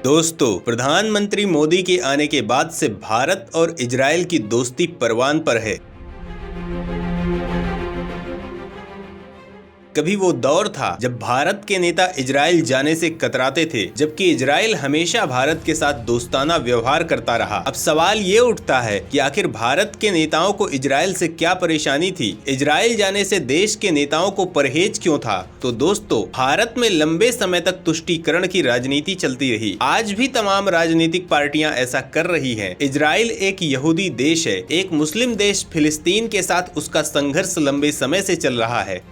दोस्तों, प्रधानमंत्री मोदी के आने के बाद से भारत और इजराइल की दोस्ती परवान पर है। कभी वो दौर था जब भारत के नेता इजराइल जाने से कतराते थे, जबकि इजराइल हमेशा भारत के साथ दोस्ताना व्यवहार करता रहा। अब सवाल ये उठता है कि आखिर भारत के नेताओं को इजराइल से क्या परेशानी थी? इजराइल जाने से देश के नेताओं को परहेज क्यों था? तो दोस्तों, भारत में लंबे समय तक तुष्टीकरण की राजनीति चलती रही। आज भी तमाम राजनीतिक पार्टियां ऐसा कर रही हैं। इजराइल एक यहूदी देश है। एक मुस्लिम देश फिलिस्तीन के साथ उसका संघर्ष लंबे समय से चल रहा है।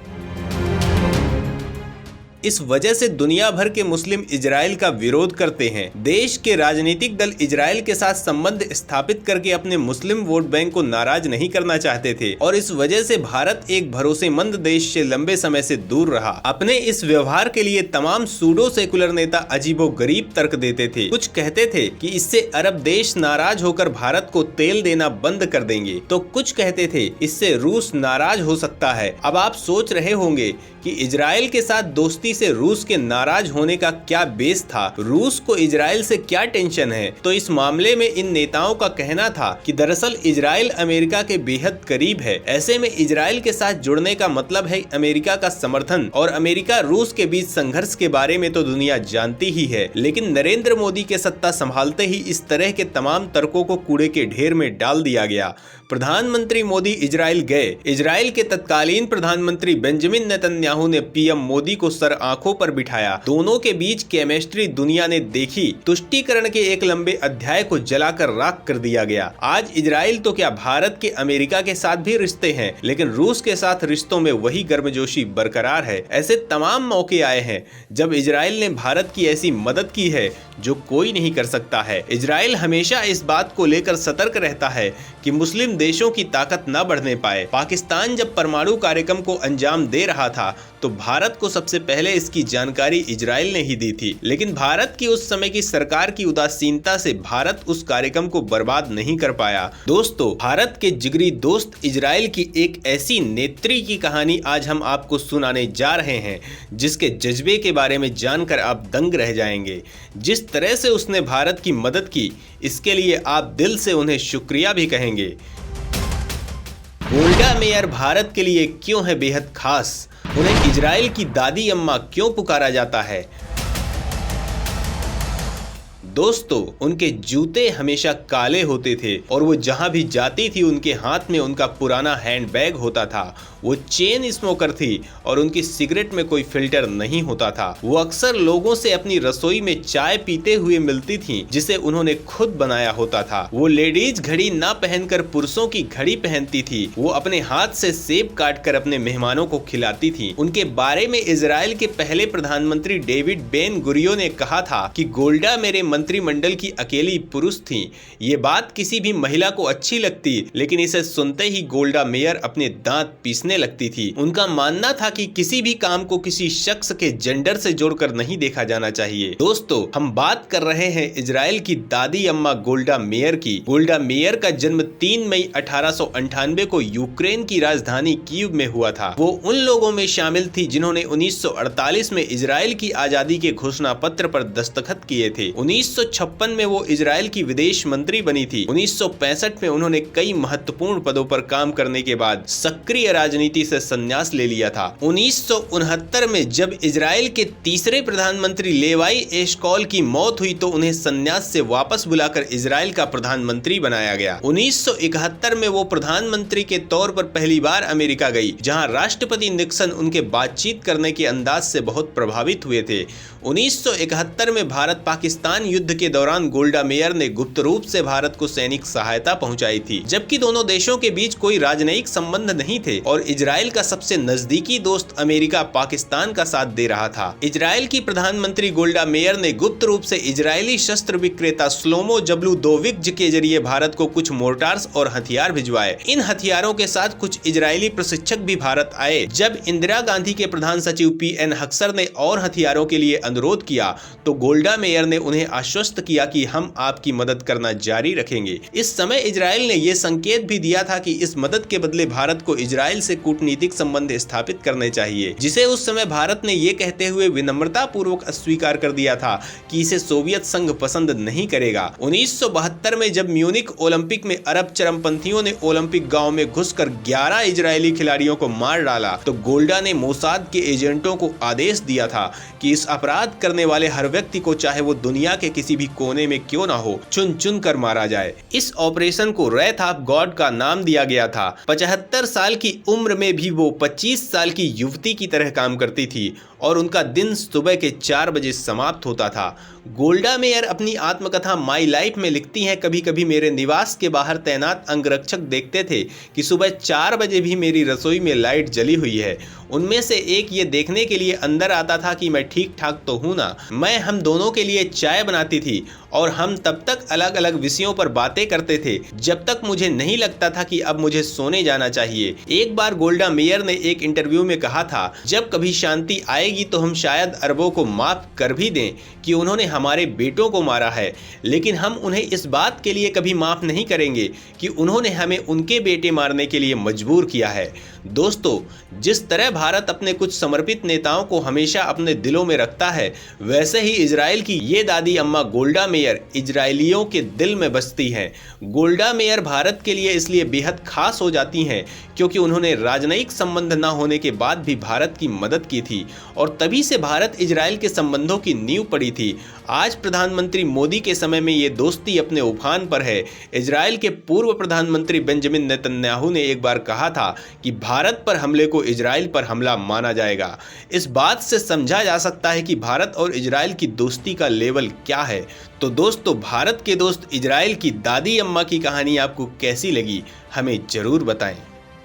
इस वजह से दुनिया भर के मुस्लिम इजराइल का विरोध करते हैं। देश के राजनीतिक दल इजराइल के साथ संबंध स्थापित करके अपने मुस्लिम वोट बैंक को नाराज नहीं करना चाहते थे और इस वजह से भारत एक भरोसेमंद देश से लंबे समय से दूर रहा। अपने इस व्यवहार के लिए तमाम सूडो सेकुलर नेता अजीबोगरीब तर्क देते थे। कुछ कहते थे कि इससे अरब देश नाराज होकर भारत को तेल देना बंद कर देंगे, तो कुछ कहते थे इससे रूस नाराज हो सकता है। अब आप सोच रहे होंगे कि इजराइल के साथ दोस्ती से रूस के नाराज होने का क्या बेस था? रूस को इजराइल से क्या टेंशन है? तो इस मामले में इन नेताओं का कहना था कि दरअसल इजराइल अमेरिका के बेहद करीब है। ऐसे में इजराइल के साथ जुड़ने का मतलब है अमेरिका का समर्थन, और अमेरिका रूस के बीच संघर्ष के बारे में तो दुनिया जानती ही है। लेकिन नरेंद्र मोदी के सत्ता संभालते ही इस तरह के तमाम तर्कों को कूड़े के ढेर में डाल दिया गया। प्रधानमंत्री मोदी इजराइल गए। इजराइल के तत्कालीन प्रधानमंत्री बेंजामिन नेतन्याहू ने पीएम मोदी को सर आंखों पर बिठाया। दोनों के बीच केमिस्ट्री दुनिया ने देखी। तुष्टीकरण के एक लंबे अध्याय को जलाकर राख कर दिया गया। आज इजराइल तो क्या, भारत के अमेरिका के साथ भी रिश्ते हैं, लेकिन रूस के साथ रिश्तों में वही गर्मजोशी बरकरार है। ऐसे तमाम मौके आए हैं जब इजराइल ने भारत की ऐसी मदद की है जो कोई नहीं कर सकता है। इजराइल हमेशा इस बात को लेकर सतर्क रहता है कि मुस्लिम देशों की ताकत न बढ़ने पाए। पाकिस्तान जब परमाणु कार्यक्रम को अंजाम दे रहा था तो भारत को सबसे पहले इसकी जानकारी इजराइल ने ही दी थी, लेकिन भारत की उस समय की सरकार की उदासीनता से भारत उस कार्यक्रम को बर्बाद नहीं कर पाया। दोस्तों, भारत के जिगरी दोस्त इजराइल की एक ऐसी नेत्री की कहानी आज हम आपको सुनाने जा रहे हैं जिसके जज्बे के बारे में जानकर आप दंग रह जाएंगे। जिस तरह से उसने भारत की मदद की, इसके लिए आप दिल से उन्हें शुक्रिया भी कहेंगे। गोल्डा मेयर भारत के लिए क्यों है बेहद खास? उन्हें इजराइल की दादी अम्मा क्यों पुकारा जाता है? दोस्तों, उनके जूते हमेशा काले होते थे और वो जहां भी जाती थी उनके हाथ में उनका पुराना हैंडबैग होता था। वो चेन स्मोकर थी और उनकी सिगरेट में कोई फिल्टर नहीं होता था। वो अक्सर लोगों से अपनी रसोई में चाय पीते हुए मिलती थीं, जिसे उन्होंने खुद बनाया होता था। वो लेडीज घड़ी ना पहनकर पुरुषों की घड़ी पहनती थी। वो अपने हाथ से सेब काटकर अपने मेहमानों को खिलाती थी। उनके बारे में इजराइल के पहले प्रधानमंत्री डेविड बेन गुरियो ने कहा था कि गोल्डा मेरे मंत्रिमंडल की अकेली पुरुष थी। ये बात किसी भी महिला को अच्छी लगती, लेकिन इसे सुनते ही गोल्डा मेयर अपने दांत पीसने लगती थी। उनका मानना था कि किसी भी काम को किसी शख्स के जेंडर से जोड़कर नहीं देखा जाना चाहिए। दोस्तों, हम बात कर रहे हैं इजराइल की दादी अम्मा गोल्डा मेयर की। गोल्डा मेयर का जन्म 3 मई 1898 को यूक्रेन की राजधानी कीव में हुआ था। वो उन लोगों में शामिल थी जिन्होंने 1948 में इजराइल की आजादी के घोषणा पत्र पर दस्तखत किए थे। 1956 में वो इजराइल की विदेश मंत्री बनी थी। 1965 में उन्होंने कई महत्वपूर्ण पदों पर काम करने के बाद सक्रिय राजनीति से संन्यास ले लिया था। 1969 में जब इजराइल के तीसरे प्रधानमंत्री लेवाई एशकॉल की मौत हुई तो उन्हें संन्यास से वापस बुलाकर इजराइल का प्रधानमंत्री बनाया गया। 1971 में वो प्रधानमंत्री के तौर पर पहली बार अमेरिका गई, जहां राष्ट्रपति निक्सन उनके बातचीत करने के अंदाज से बहुत प्रभावित हुए थे। 1971 में भारत पाकिस्तान युद्ध के दौरान गोल्डा मेयर ने गुप्त रूप से भारत को सैनिक सहायता पहुंचाई थी, जबकि दोनों देशों के बीच कोई राजनयिक संबंध नहीं थे और इजराइल का सबसे नजदीकी दोस्त अमेरिका पाकिस्तान का साथ दे रहा था। इजराइल की प्रधानमंत्री गोल्डा मेयर ने गुप्त रूप से इजरायली शस्त्र विक्रेता श्लोमो जबलूदोविक के जरिए भारत को कुछ मोर्टार्स और हथियार भिजवाए। इन हथियारों के साथ कुछ इजरायली प्रशिक्षक भी भारत आए। जब इंदिरा गांधी के प्रधान सचिव पीएन हक्सर ने और हथियारों के लिए अनुरोध किया तो गोल्डा मेयर ने उन्हें आश्वस्त किया कि हम आपकी मदद करना जारी रखेंगे। इस समय इजराइल ने यह संकेत भी दिया था कि इस मदद के बदले भारत को इजराइल से से कूटनीतिक संबंध स्थापित करने चाहिए, जिसे उस समय भारत ने ये कहते हुए विनम्रता पूर्वक अस्वीकार कर दिया था कि इसे सोवियत संघ पसंद नहीं करेगा। 1972 में जब म्यूनिख ओलंपिक में अरब चरमपंथियों ने ओलंपिक गांव में घुसकर 11 इजरायली खिलाड़ियों को मार डाला तो गोल्डा ने मोसाद के एजेंटों को आदेश दिया था कि इस अपराध करने वाले हर व्यक्ति को, चाहे वो दुनिया के किसी भी कोने में क्यों ना हो, चुन चुन कर मारा जाए। इस ऑपरेशन को रेथ ऑफ गॉड का नाम दिया गया था। 75 साल की उम्र में भी वो 25 साल की युवती की तरह काम करती थी और उनका दिन सुबह के 4 बजे समाप्त होता था। गोल्डा मेयर अपनी आत्मकथा माई लाइफ में लिखती हैं, कभी कभी मेरे निवास के बाहर तैनात अंगरक्षक देखते थे कि सुबह 4 बजे भी मेरी रसोई में लाइट जली हुई है। उनमें से एक ये देखने के लिए अंदर आता था कि मैं ठीक ठाक तो हूं ना। मैं हम दोनों के लिए चाय बनाती थी और हम तब तक अलग अलग विषयों पर बातें करते थे जब तक मुझे नहीं लगता था कि अब मुझे सोने जाना चाहिए। एक बार गोल्डा मेयर ने एक इंटरव्यू में कहा था, जब कभी शांति आएगी तो हम शायद अरबों को माफ कर भी दें कि उन्होंने हमारे बेटों को मारा है, लेकिन हम उन्हें इस बात के लिए कभी माफ नहीं करेंगे कि उन्होंने हमें उनके बेटे मारने के लिए मजबूर किया है। दोस्तों, जिस तरह भारत अपने कुछ समर्पित नेताओं को हमेशा अपने दिलों में रखता है, वैसे ही इजराइल की ये दादी अम्मा गोल्डा मेयर इजरायलियों के दिल में बसती हैं। गोल्डा मेयर भारत के लिए इसलिए बेहद खास हो जाती हैं क्योंकि उन्होंने राजनयिक संबंध न होने के बाद भी भारत की मदद की थी और तभी से भारत इजराइल के संबंधों की नींव पड़ी थी। आज प्रधानमंत्री मोदी के समय में ये दोस्ती अपने उफान पर है। इजराइल के पूर्व प्रधानमंत्री बेंजामिन नेतन्याहू ने एक बार कहा था कि भारत पर हमले को इजराइल पर हमला माना जाएगा। इस बात से समझा जा सकता है कि भारत और इजराइल की दोस्ती का लेवल क्या है। तो दोस्तों, भारत के दोस्त इजराइल की दादी अम्मा की कहानी आपको कैसी लगी, हमें जरूर बताएं।